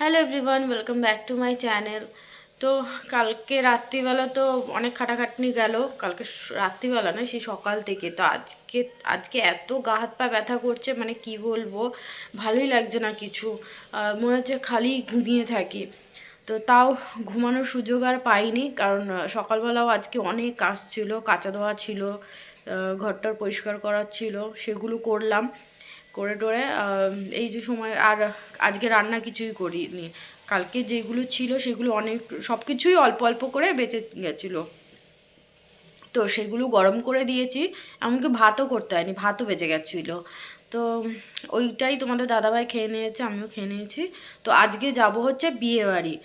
Hello everyone, welcome back to my channel. তো কালকে রাত্রিবেলা তো অনেক খাটাখাটনি গেল। কালকে রাত্রিবেলা নয়, সেই সকাল থেকে। তো আজকে আজকে এত গা হাত পা ব্যথা করছে, মানে কি বলবো, ভালোই লাগছে না কিছু। মনে হচ্ছে খালি ঘুমিয়ে থাকি। তো তাও ঘুমানোর সুযোগ আর পাইনি, কারণ সকালবেলাও আজকে অনেক কাজ ছিল, কাচা ধোয়া ছিল, ঘরটার পরিষ্কার করার ছিল, সেগুলো করলাম। করে টোরে এই যে সময় আর আজকে রান্না কিছুই করিনি। কালকে যেগুলো ছিল সেগুলো অনেক, সব কিছুই অল্প অল্প করে বেঁচে গেছিলো, তো সেগুলো গরম করে দিয়েছি। এমনকি ভাতও করতে হয়নি, ভাতও বেঁচে গেছিলো। তো ওইটাই তোমাদের দাদাভাই খেয়ে নিয়েছে, আমিও খেয়ে নিয়েছি। তো আজকে যাব হচ্ছে বিয়ে বাড়ি।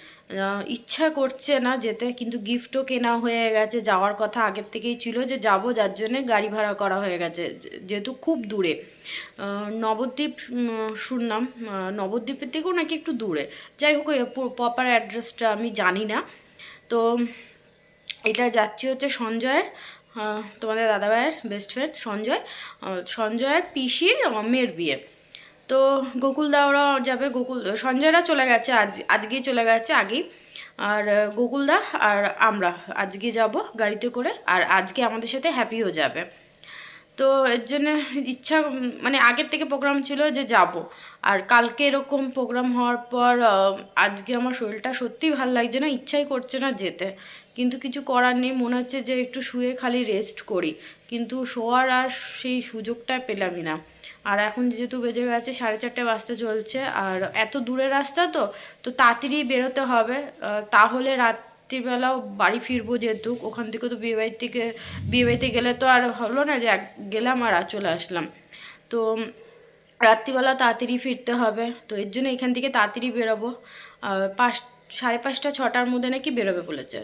ইচ্ছা করছে না যেতে, কিন্তু গিফটও কেনা হয়ে গেছে। যাওয়ার কথা আগের থেকেই ছিল যে যাব, যার জন্যে গাড়ি ভাড়া করা হয়ে গেছে, যেহেতু খুব দূরে। নবদ্বীপ শুনলাম, নবদ্বীপের থেকেও নাকি একটু দূরে। যাই হোক, প্রপার অ্যাড্রেসটা আমি জানি না। তো এটা যাচ্ছি হচ্ছে সঞ্জয়ের, তোমাদের দাদাভাইয়ের বেস্ট ফ্রেন্ড সঞ্জয়, সঞ্জয়ের পিসির মেয়ের বিয়ে। তো গোকুলদা ওরা যাবে, সঞ্জয়রা চলে গেছে, আজকেই চলে গেছে আগেই। আর গোকুলদা আর আমরা আজকে যাব গাড়িতে করে, আর আজকে আমাদের সাথে হ্যাপিও যাবে। তো এর জন্য ইচ্ছা, মানে আগের থেকে প্রোগ্রাম ছিল যে যাব। আর কালকে এরকম প্রোগ্রাম হওয়ার পর আজকে আমার শরীরটা সত্যিই ভালো লাগছে না, ইচ্ছাই করছে না যেতে। কিন্তু কিছু করার নেই, মনে হচ্ছে যে একটু শুয়ে খালি রেস্ট করি, কিন্তু শোয়ার আর সেই সুযোগটা পেলামই না। আর এখন যেহেতু বেজে গেছে 4:30 বাজতে চলছে, আর এত দূরের রাস্তা, তো তো তাড়াতাড়ি বেরোতে হবে, তাহলে রাত্রিবেলাও বাড়ি ফিরবো। যেহেতু ওখান থেকে তো বিয়েবাড়িতে গেলে তো আর হলো না যে গেলাম আর চলে আসলাম। তো রাত্রিবেলা তাড়াতাড়ি ফিরতে হবে, তো এর জন্য এখান থেকে তাড়াতাড়ি বেরোবো। 5:30 6টার মধ্যে নাকি বেরোবে বলেছে।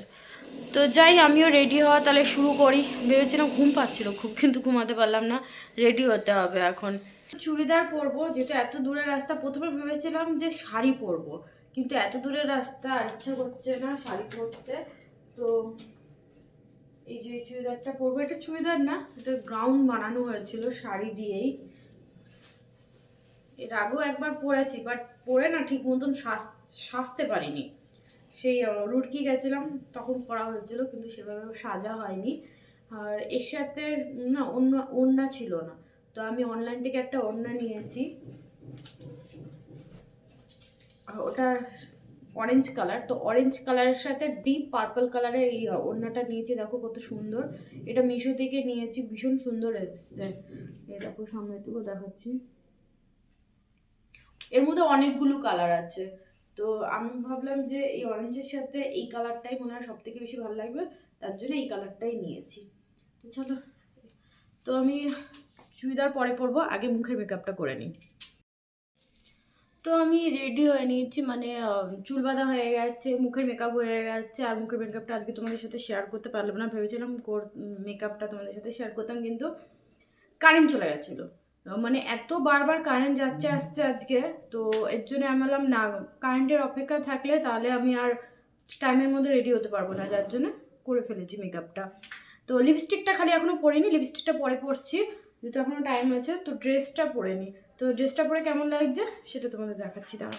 তো যাই, আমিও রেডি হওয়া তাহলে শুরু করি। ভেবেছিলাম, ঘুম পাচ্ছিল খুব, কিন্তু ঘুমাতে পারলাম না। রেডি হতে হবে এখন। চুড়িদার পরবো, যেটা এত দূরের রাস্তা। প্রথমে ভেবেছিলাম যে শাড়ি পরবো, কিন্তু এত দূরের রাস্তা আর ইচ্ছা করছে না শাড়ি পরতে। তো এই যে চুড়িদারটা পরবো, এটা চুড়িদার না, এটা গাউন বানানো হয়েছিল শাড়ি দিয়েই। এর আগেও একবার পরেছি, বাট পরে না ঠিক মতন সাজতে পারিনি। সেই রুটকি গেছিলাম তখন পরা হয়েছিল, কিন্তু সেভাবে সাজা হয়নি। আর এর সাথে না অন্য ওড়না ছিল না, তো আমি অনলাইন থেকে একটা ওড়না নিয়েছি। ওটা অরেঞ্জ কালার, তো অরেঞ্জ কালারের সাথে ডিপ পার্পল কালারের এই ওড়নাটা নিয়েছি। দেখো কত সুন্দর, এটা মিশো থেকে নিয়েছি, ভীষণ সুন্দর এসছে। এই দেখো সামনে টুকু দেখাচ্ছি। এর মধ্যে অনেকগুলো কালার আছে, তো আমি ভাবলাম যে এই অরেঞ্জের সাথে এই কালারটাই মনে হয় সব থেকে বেশি ভালো লাগবে, তার জন্য এই কালারটাই নিয়েছি। তো চলো, তো আমি চুড়িদার পরে পরবো, আগে মুখের মেকআপটা করে নিই। তো আমি রেডি হয়ে নিয়েছি, মানে চুল বাঁধা হয়ে গেছে, মুখের মেকআপ হয়ে গেছে। আর মুখের মেকআপটা আজকে তোমাদের সাথে শেয়ার করতে পারলাম না, ভেবেছিলাম মেকআপটা তোমাদের সাথে শেয়ার করতাম, কিন্তু কারেন্ট চলে গেছিলো। মানে এত বারবার কারেন্ট যাচ্ছে আসছে আজকে, তো এর জন্য আমি বললাম না, কারেন্টের অপেক্ষা থাকলে তাহলে আমি আর টাইমের মধ্যে রেডি হতে পারবো না, যার জন্য করে ফেলেছি মেকআপটা। তো লিপস্টিকটা খালি এখনও পরিনি, লিপস্টিকটা পরে পরছি, যেহেতু এখনও টাইম আছে। তো ড্রেসটা পরে নিই, তো ড্রেসটা পরে কেমন লাগছে সেটা তোমাদের দেখাচ্ছি দাঁড়া।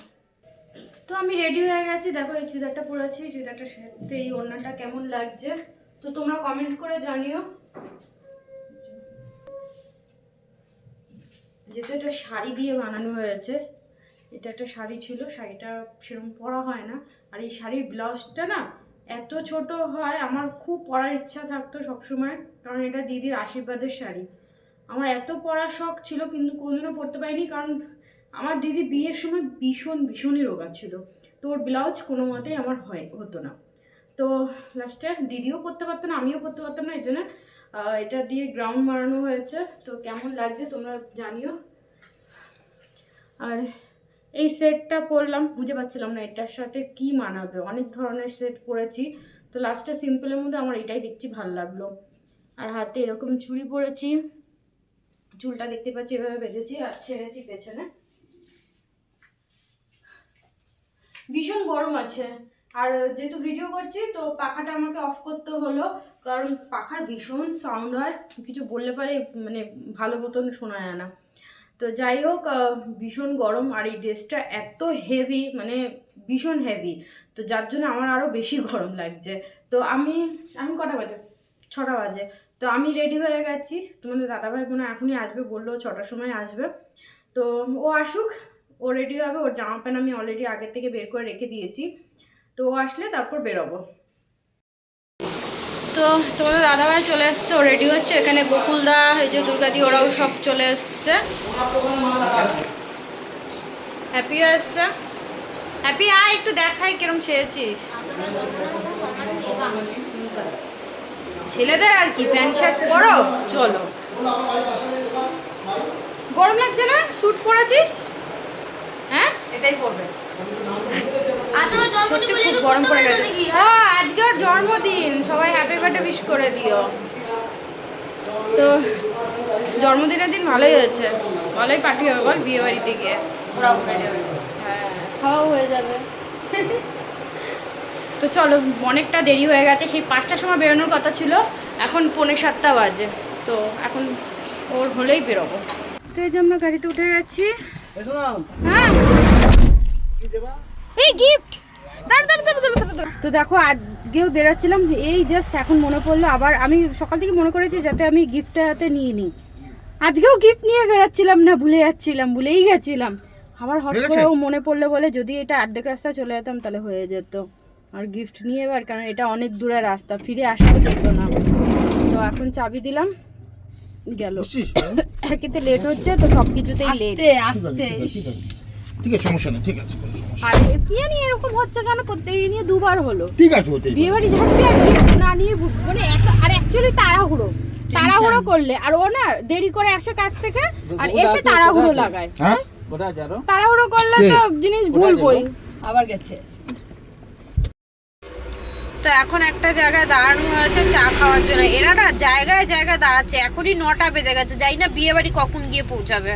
তো আমি রেডি হয়ে গেছি, দেখো এই চুড়িদারটা পরেছি, চুড়িদারটার সাথে এই ওড়নাটা কেমন লাগছে তো তোমরা কমেন্ট করে জানিও। যেহেতু এটা শাড়ি দিয়ে বানানো হয়েছে, এটা একটা শাড়ি ছিল, শাড়িটা সেরকম পরা হয় না। আর এই শাড়ির ব্লাউজটা না এত ছোট হয়, আমার খুব পরার ইচ্ছা থাকতো সবসময়, কারণ এটা দিদির আশীর্বাদের শাড়ি। আমার এত পরার শখ ছিল, কিন্তু কোনোদিনও পরতে পারিনি, কারণ আমার দিদি বিয়ের সময় ভীষণই রোগা ছিল, তো ওর ব্লাউজ কোনো মতেই আমার হতো না। তো লাস্টে দিদিও পরতে পারতো না, আমিও পরতে পারতাম না, এই জন্য এটা দিয়ে গ্রাউন্ড মারানো হয়েছে। তো কেমন লাগছে তোমরা জানিও। আর এই সেটটা পরলাম, বুঝে পাচ্ছিলাম না এটার সাথে কি মানাবে, অনেক ধরনের সেট পরেছি, তো লাস্টে সিম্পলের মধ্যে আমার এটাই দেখছি ভালো লাগলো। আর হাতে এরকম চুড়ি পরেছি, চুলটা দেখতে পাচ্ছি এভাবে বেঁধেছি আর ছেড়েছি পেছনে। ভীষণ গরম আছে, আর যেহেতু ভিডিও করছি তো পাখাটা আমাকে অফ করতে হলো, কারণ পাখার ভীষণ সাউন্ড হয়, কিছু বললে পারে মানে ভালো মতন শোনা যায় না। তো যাই হোক, ভীষণ গরম। আর এই ড্রেসটা এত হেভি, মানে ভীষণ হেভি, তো যার জন্য আমার আরও বেশি গরম লাগছে। তো আমি কটা বাজে, 6টা বাজে, তো আমি রেডি হয়ে গেছি। তোমাদের দাদাভাই বোন এখনই আসবে, বললো 6টার সময় আসবে। তো ও আসুক, ও রেডি হবে। ওর জামা প্যান্ট আমি অলরেডি আগের থেকে বের করে রেখে দিয়েছি, তো ও আসলে তারপর বেরোবো। তো তোমাদের দাদাভাই চলে এসছে, ও রেডি হচ্ছে। এখানে গোকুলদা, এই যে দুর্গাদি, ওরাও সব চলে এসছে। হ্যাপিও এসছে। হ্যাপি আয়, একটু দেখাই কিরম সেরেছিস। ছেলেদের আর কি, প্যান্ট শার্ট পরো, চলো। গরম লাগছে না? স্যুট পরেছিস? হ্যাঁ, এটাই পরবে। সত্যি খুব গরম পড়ে গেছে। ও আজকে ওর জন্মদিন, সবাই হ্যাপি বার্থডে উইশ করে দিও। তো জন্মদিনের দিন ভালোই হয়েছে, ভালোই পার্টি হবে বল, বিয়ে বাড়িতে গিয়ে। হ্যাঁ, খাওয়াও হয়ে যাবে। তো চলো, অনেকটা দেরি হয়ে গেছে। সেই 5টার সময় বেরোনোর কথা ছিল, এখন 6:45 বাজে। তো এখন ওর হলেই বেরোবো। তো এই যে আমরা গাড়িতে উঠে গেছি। হ্যাঁ, এই গিফট। তো দেখো, আজকেও বেরোচ্ছিলাম, এই জাস্ট এখন মনে পড়লো। আবার আমি সকাল থেকে মনে করেছি যাতে আমি গিফটটা হাতে নিয়ে নিই। আজকেও গিফট নিয়ে বেরোচ্ছিলাম না, ভুলেই গেছিলাম। আবার হট করে মনে পড়লো বলে, যদি এটা অর্ধেক রাস্তা চলে যেতাম তাহলে হয়ে যেত। আর গিফট নিয়ে এবার, কারণ এটা অনেক দূরের রাস্তা, ফিরে আসাও যেত না। তো এখন চাবি দিলাম, গেল। একেতে লেট হচ্ছে, তো সব কিছুতেই লেট। আস্তে ঠিক আছে, সমস্যা নেই, ঠিক আছে। আর কি জানি এরকম হচ্ছে কেন, প্রত্যেকদিন নিয়ে দুবার হলো। ঠিক আছে, হতেই বিয়ে বাড়ি যাচ্ছে আর গিফট না নিয়ে, মানে আর অ্যাকচুয়ালি তাড়াহুড়ো করলে, আর ও না দেরি করে আসে কাজ থেকে, আর এসে তাড়াহুড়ো লাগায়। হ্যাঁ, তাড়াহুড়ো করলে তো জিনিস ভুলবই। আবার গেছে। তো এখন একটা জায়গায় দাঁড়ানো হয়েছে চা খাওয়ার জন্য। এরা না জায়গায় জায়গায় দাঁড়াচ্ছে, এখনই 9টা বেজে গেছে, যাই না বিয়ে বাড়ি কখন গিয়ে পৌঁছাবে।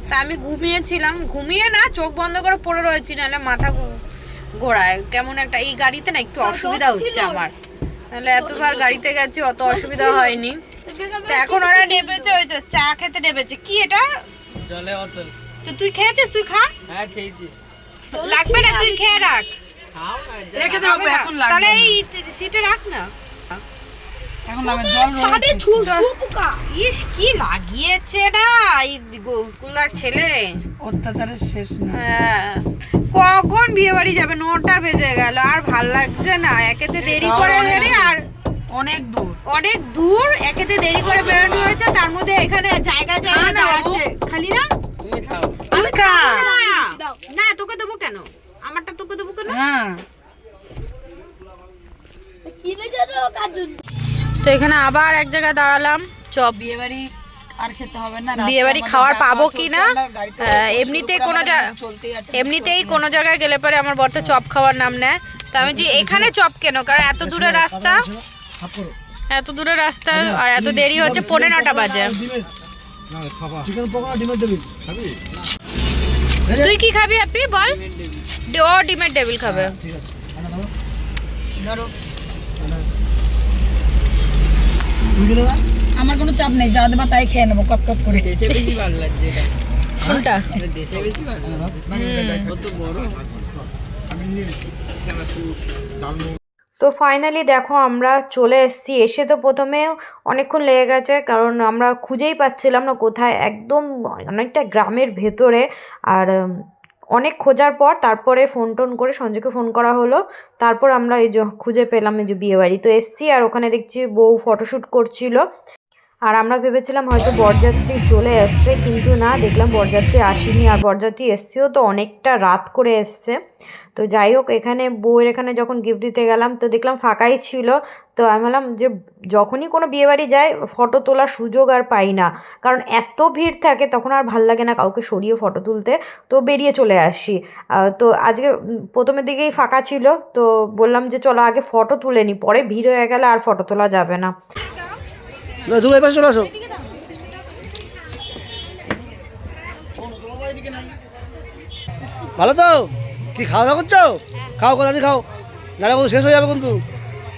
তা আমি ঘুমিয়েছিলাম, ঘুমিয়ে না চোখ বন্ধ করে পড়ে রয়েছি, নাহলে মাথা ঘোরায় কেমন একটা। এই গাড়িতে না একটু অসুবিধা হচ্ছে আমার, নাহলে এতবার গাড়িতে গেছি অত অসুবিধা হয়নি। তো এখন ওরা নেমেছে, ওই তো চা খেতে নেমেছে। কি এটা? জলে বোতল। তো তুই খেয়েছিস? তুই খা। হ্যাঁ, খেয়েছি। লাগবে না, তুই খেয়ে রাখ। রেখে দাও, এখন লাগবে। তাহলে এই সিটে রাখ না। এখন লাগবে জল। ছাদে পোকা। ইস, কি লাগিয়েছে না এই গোকুলার ছেলে, অত্যাচারের শেষ নেই। হ্যাঁ, কখন বিয়ে বাড়ি যাবে? 9টা বেজে গেল, আর ভাল লাগছে না। একেতে দেরি করে বেরে, আর অনেক দূর একেতে দেরি করে বেরোনো হয়েছে, তার মধ্যে এখানে জায়গা দাঁড়াচ্ছে খালি। না তুমি খাও। আমি খাবো না, তোকে দেবো কেন? আমারটা তোকে দেবো কেন? হ্যাঁ, তো এখানে আবার এক জায়গায় দাঁড়ালাম। চপ বিয়ে বাড়ি আর খেতে হবে না। বিয়ে বাড়ি খাওয়ার পাবো কি না, এমনিতেই কোনো জায়গায় গেলে পরে আমার বর তো চপ খাওয়ার নাম নেয়। তা আমি যে এখানে চপ কেন, কারণ এত দূরের রাস্তা, আর এত দেরি হচ্ছে, 9:15 বাজে। তুই কি খাবি আপনি বল? ও ডিমের টেবিল খাবে। আমার কোনো চাপ নেই, যা দেবা তাই খেয়ে নেবো কত করে। দেখতে বেশি ভালো লাগছে এটা। কোনটা? দেখতে বেশি ভালো লাগছে, কত বড়। তো ফাইনালি দেখো আমরা চলে এসেছি। এসে তো প্রথমে অনেকক্ষণ লেগে গেছে, কারণ আমরা খুঁজেই পাচ্ছিলাম না কোথায়, একদম অনেকটা গ্রামের ভেতরে। আর অনেক খোঁজার পর তারপরে ফোন টোন করে সঞ্জয়কে ফোন করা হলো, তারপর আমরা এই যে খুঁজে পেলাম এই যে বিয়েবাড়ি। তো এসছি, আর ওখানে দেখছি বউ ফটোশ্যুট করছিল, আর আমরা ভেবেছিলাম হয়তো বরযাত্রী চলে এসছে, কিন্তু না, দেখলাম বরযাত্রী আসেনি। আর বরযাত্রী এসছেও তো অনেকটা রাত করে এসছে। তো যাই হোক, এখানে বউয়ের এখানে যখন গিফট দিতে গেলাম তো দেখলাম ফাঁকাই ছিল। তো আমি বললাম যে যখনই কোনো বিয়েবাড়ি যায় ফটো তোলার সুযোগ আর পাই না, কারণ এত ভিড় থাকে, তখন আর ভাল লাগে না কাউকে সরিয়ে ফটো তুলতে, তো বেরিয়ে চলে আসি। তো আজকে প্রথমের দিকেই ফাঁকা ছিল, তো বললাম যে চলো আগে ফটো তুলে নিই, পরে ভিড় হয়ে গেলে আর ফটো তোলা যাবে না। চলে আসো। ভালো তো? কি খাওয়া দাওয়া করছো? খাও, কোথায় খাও, নাহলে বলতো শেষ হয়ে যাবে কিন্তু।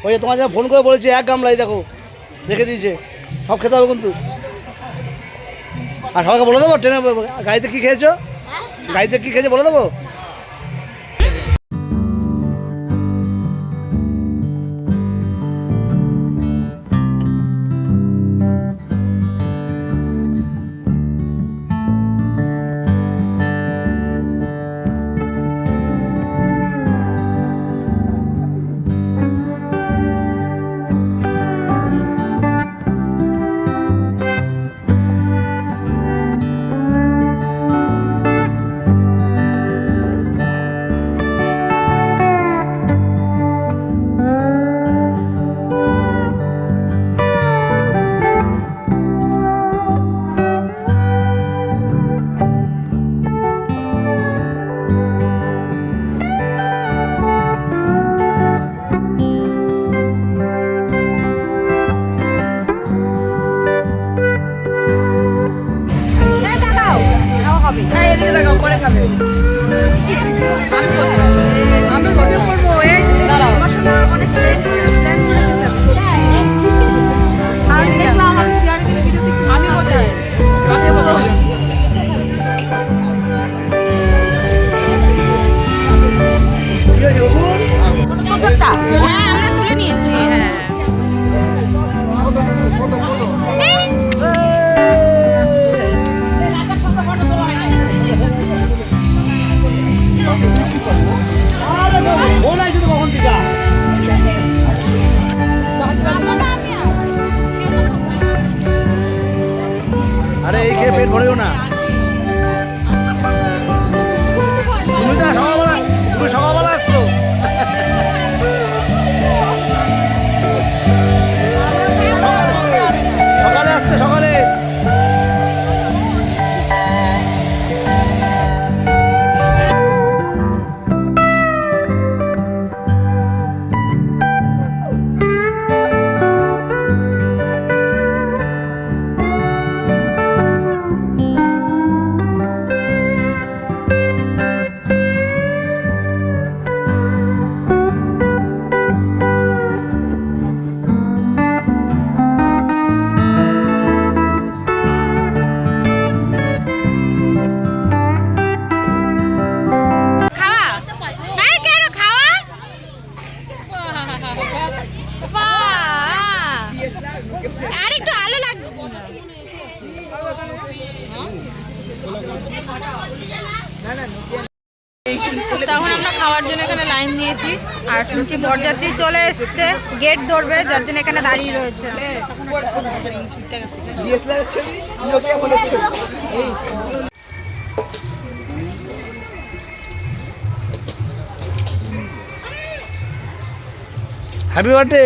ওই যে তোমার যা ফোন করে বলেছি, 1 গামলাই দেখো রেখে দিয়েছে, সব খেতে হবে কিন্তু। আর সবাইকে বলে দেবো গাড়িতে কী খেয়েছো বলে দেবো। হ্যাঁ এদিকে লাগাও পরে খাবে আমি করবো এই দাঁড়াও আমার সঙ্গে অনেক প্ল্যান করে রেখেছে আর দেখলাম আমি শেয়ার করে ভিডিওতে আমি কোথায় আমি কোথায় কি হয়েছে বকুল? হ্যাঁ আমরা তুলে নিয়েছি হ্যাঁ ফোন আসছে তো কখন থেকে? আরে এই খেয়ে পেট ভরেও না। তুমি সকালবেলা আসছো। সকালে আসতে সকালে। আর একটু আলো লাগবে তখন আমরা খাওয়ার জন্য এখানে লাইন দিয়েছি আর শুনছি বরযাত্রী চলে এসছে গেট ধরবে যার জন্য এখানে দাঁড়িয়ে রয়েছে হ্যাপি বার্থডে।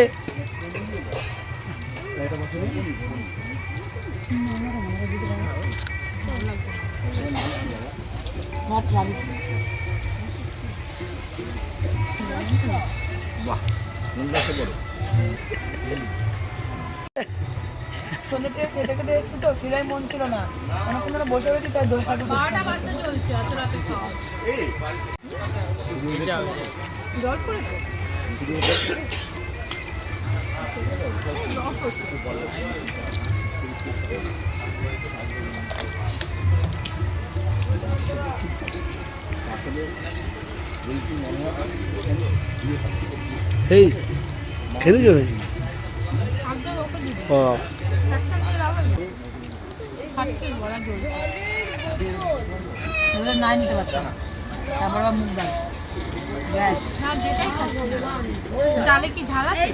সন্ধ্যে থেকে খেতে খেতে এসছি তো খিদায় মন ছিল না অনেকক্ষণ ধরে বসে রয়েছি তাই দোয়া জল পড়েছে এই খেতে যাবে ও নাই নিতে পারতাম তারপর আবার মুখ দাও ব্যাস ডালে কি ঝাল আছে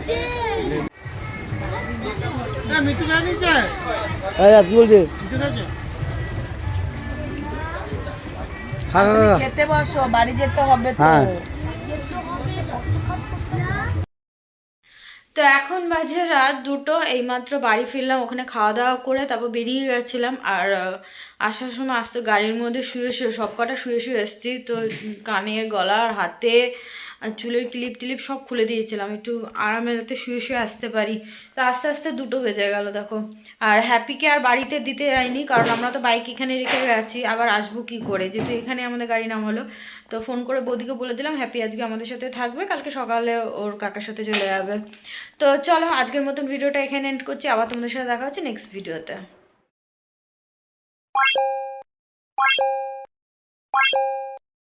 কি বলছে? খেতে বসো বাড়ি যেতে হবে তো হ্যাঁ তো এখন বাজে রাত 2টো এইমাত্র বাড়ি ফিরলাম ওখানে খাওয়া দাওয়া করে তারপর বেরিয়ে গেছিলাম আর আসার সময় আসতে গাড়ির মধ্যে শুয়ে সব কটা শুয়ে এসেছি তো কানের গলা আর হাতে আর চুলের ক্লিপ টিলিপ সব খুলে দিয়েছিলাম একটু আরামে যাতে শুয়ে আসতে পারি তো আস্তে আস্তে 2টো বেজে গেল দেখো আর হ্যাপিকে আর বাড়িতে দিতে যাইনি কারণ আমরা তো বাইক এখানে রেখে গেছি আবার আসবো কি করে যেহেতু এখানে আমাদের গাড়ি নাম হলো তো ফোন করে বৌদিকে বলে দিলাম হ্যাপি আজকে আমাদের সাথে থাকবে কালকে সকালে ওর কাকার সাথে চলে যাবে তো চলো আজকের মতন ভিডিওটা এখানে এন্ড করছি আবার তোমাদের সাথে দেখা হচ্ছে নেক্সট ভিডিওতে